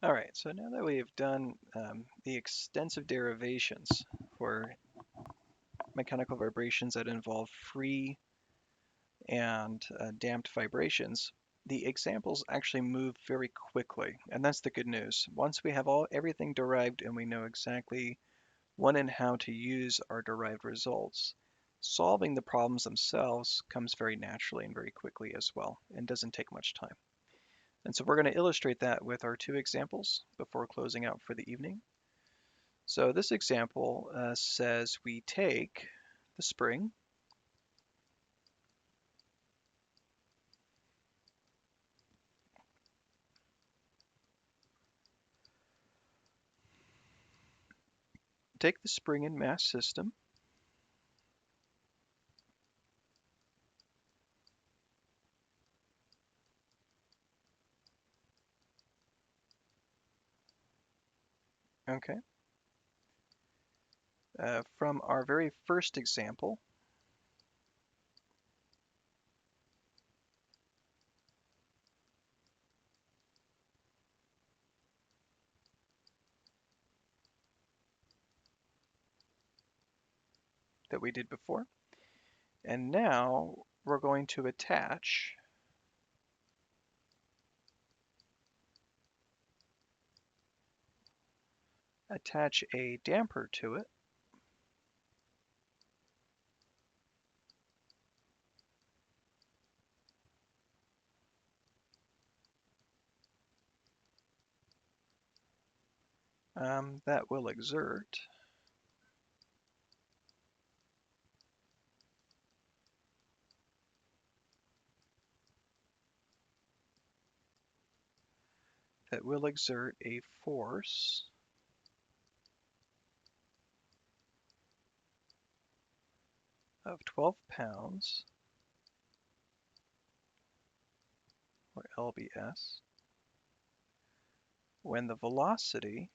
All right, so now that we have done the extensive derivations for mechanical vibrations that involve free and damped vibrations, the examples actually move very quickly, and that's the good news. Once we have everything derived and we know exactly when and how to use our derived results, solving the problems themselves comes very naturally and very quickly as well, and doesn't take much time. And so we're going to illustrate that with our two examples before closing out for the evening. So this example says we take the spring, take the spring in mass system, okay, from our very first example, that we did before. And now we're going to attach a damper to it. That will exert a force of 12 pounds, or lbs, when the velocity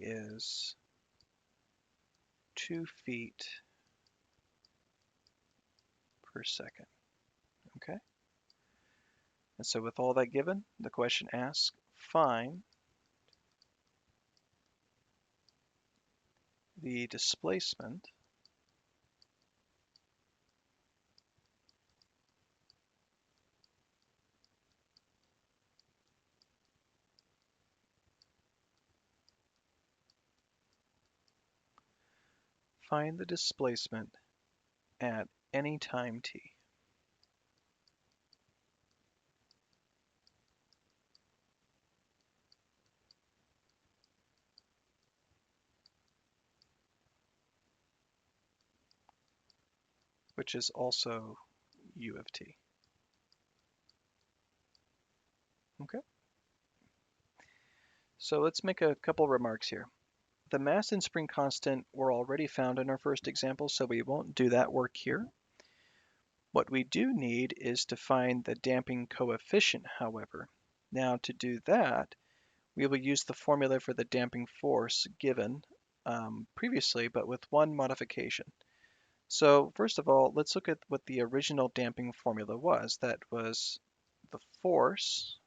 is 2 feet per second. Okay? And so with all that given, the question asks, find the displacement find the displacement at any time t, which is also u of t. Okay? So let's make a couple remarks here. The mass and spring constant were already found in our first example, so we won't do that work here. What we do need is to find the damping coefficient, however. Now to do that, we will use the formula for the damping force given previously, but with one modification. So first of all, let's look at what the original damping formula was. That was the force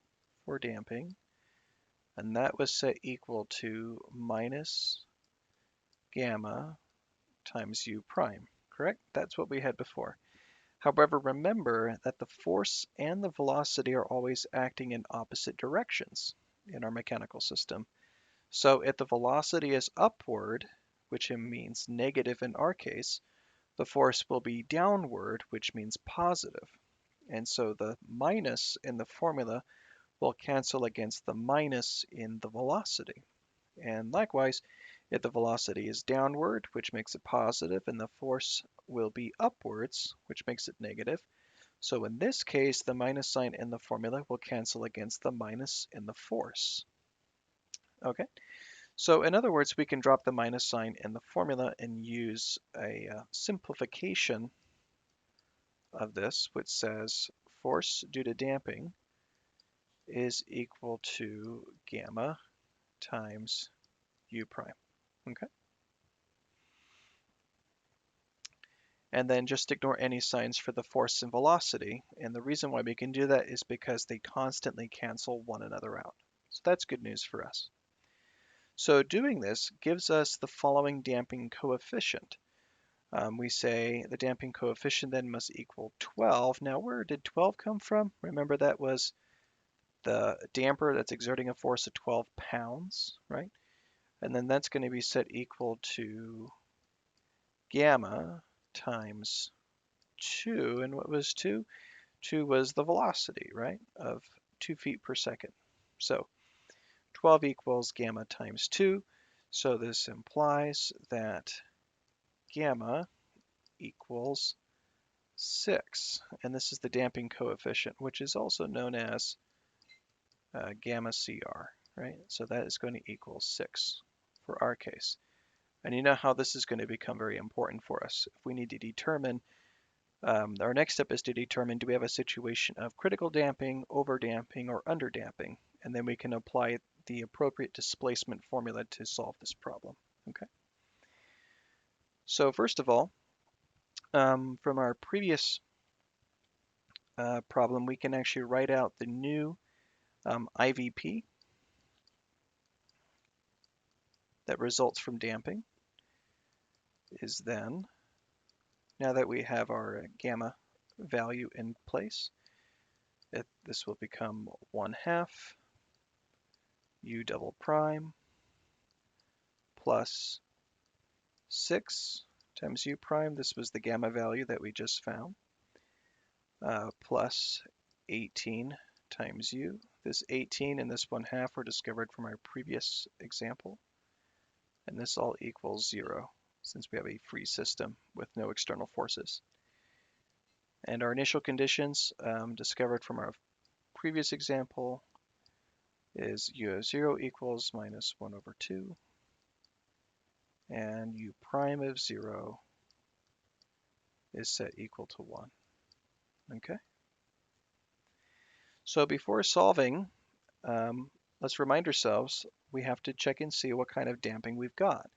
for damping, and that was set equal to minus gamma times u prime, correct? That's what we had before. However, remember that the force and the velocity are always acting in opposite directions in our mechanical system. So if the velocity is upward, which means negative in our case, the force will be downward, which means positive. And so the minus in the formula will cancel against the minus in the velocity. And likewise, if the velocity is downward, which makes it positive, and the force will be upwards, which makes it negative. So in this case, the minus sign in the formula will cancel against the minus in the force. Okay, so in other words, we can drop the minus sign in the formula and use a simplification of this, which says force due to damping is equal to gamma times u prime. Okay. And then just ignore any signs for the force and velocity. And the reason why we can do that is because they constantly cancel one another out. So that's good news for us. So doing this gives us the following damping coefficient. We say the damping coefficient then must equal 12. Now where did 12 come from? Remember that was the damper that's exerting a force of 12 pounds, right? And then that's going to be set equal to gamma times 2. And what was 2? 2 was the velocity, right, of 2 feet per second. So 12 equals gamma times 2. So this implies that gamma equals 6. And this is the damping coefficient, which is also known as gamma CR, right? So that is going to equal 6 for our case. And you know how this is going to become very important for us. If we need to determine, our next step is to determine, do we have a situation of critical damping, over damping, or under damping? And then we can apply the appropriate displacement formula to solve this problem. Okay. So first of all, from our previous problem, we can actually write out the new IVP that results from damping is then, now that we have our gamma value in place, this will become 1/2 u double prime plus 6 times u prime. This was the gamma value that we just found, plus 18 times u. This 18 and this 1/2 were discovered from our previous example. And this all equals 0, since we have a free system with no external forces. And our initial conditions discovered from our previous example is u of 0 equals minus 1/2, and u prime of 0 is set equal to 1. Okay? So before solving, let's remind ourselves we have to check and see what kind of damping we've got.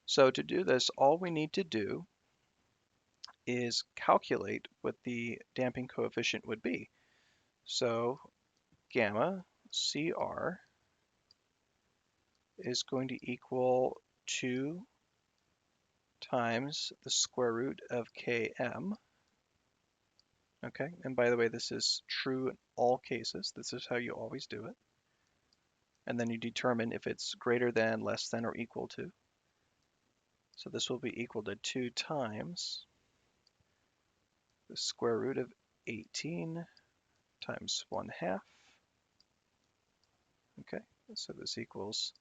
So to do this, all we need to do is calculate what the damping coefficient would be. So gamma CR is going to equal 2 times the square root of Km. Okay, and by the way, this is true in all cases. This is how you always do it. And then you determine if it's greater than, less than, or equal to. So this will be equal to 2 times the square root of 18 times 1/2. Okay, so this equals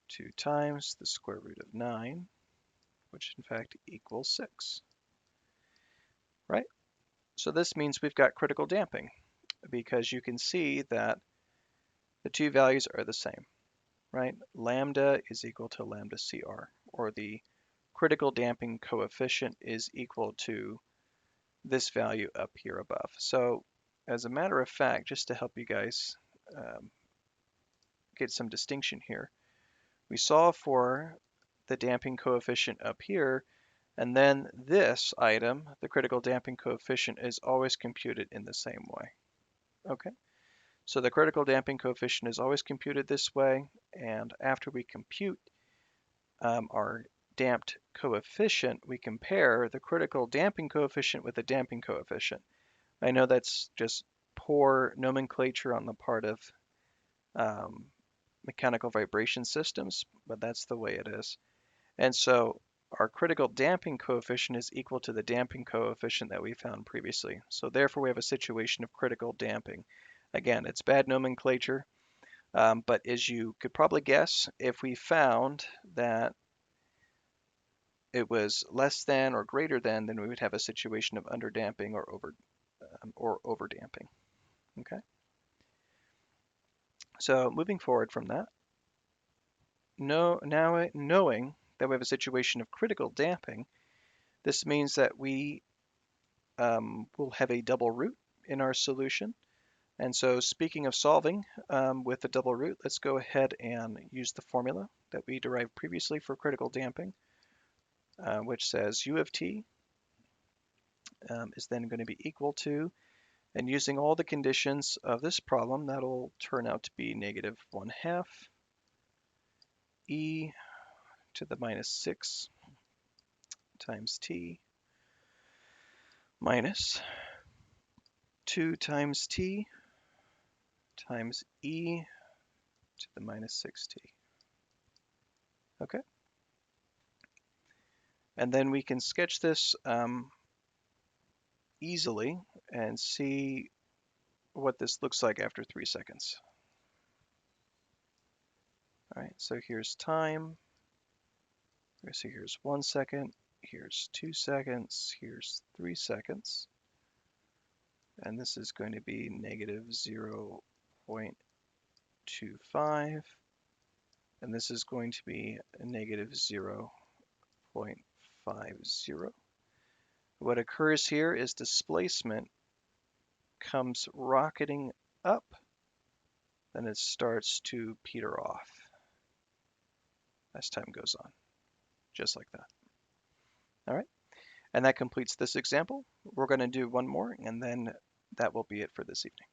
2 times the square root of 9, which in fact equals 6. Right? So this means we've got critical damping, because you can see that the two values are the same, right? Lambda is equal to lambda CR, or the critical damping coefficient is equal to this value up here above. So as a matter of fact, just to help you guys get some distinction here, we saw for the damping coefficient up here, and then this item, the critical damping coefficient, is always computed in the same way. Okay, so the critical damping coefficient is always computed this way, and after we compute our damped coefficient, we compare the critical damping coefficient with the damping coefficient. I know that's just poor nomenclature on the part of mechanical vibration systems, but that's the way it is. And so our critical damping coefficient is equal to the damping coefficient that we found previously. So therefore we have a situation of critical damping. Again, it's bad nomenclature, but as you could probably guess, if we found that it was less than or greater than, then we would have a situation of underdamping or over damping. Okay. So moving forward from that, now knowing that we have a situation of critical damping, this means that we will have a double root in our solution. And so speaking of solving with the double root, let's go ahead and use the formula that we derived previously for critical damping, which says U of t is then going to be equal to, and using all the conditions of this problem, that'll turn out to be negative 1/2 e to the minus 6 times t minus 2 times t times e to the minus 6t. Okay. And then we can sketch this easily and see what this looks like after 3 seconds. All right, so here's time. So here's 1 second, here's 2 seconds, here's 3 seconds. And this is going to be negative 0.25. And this is going to be a negative 0.50. What occurs here is displacement comes rocketing up, then it starts to peter off as time goes on, just like that. All right, and that completes this example. We're going to do one more, and then that will be it for this evening.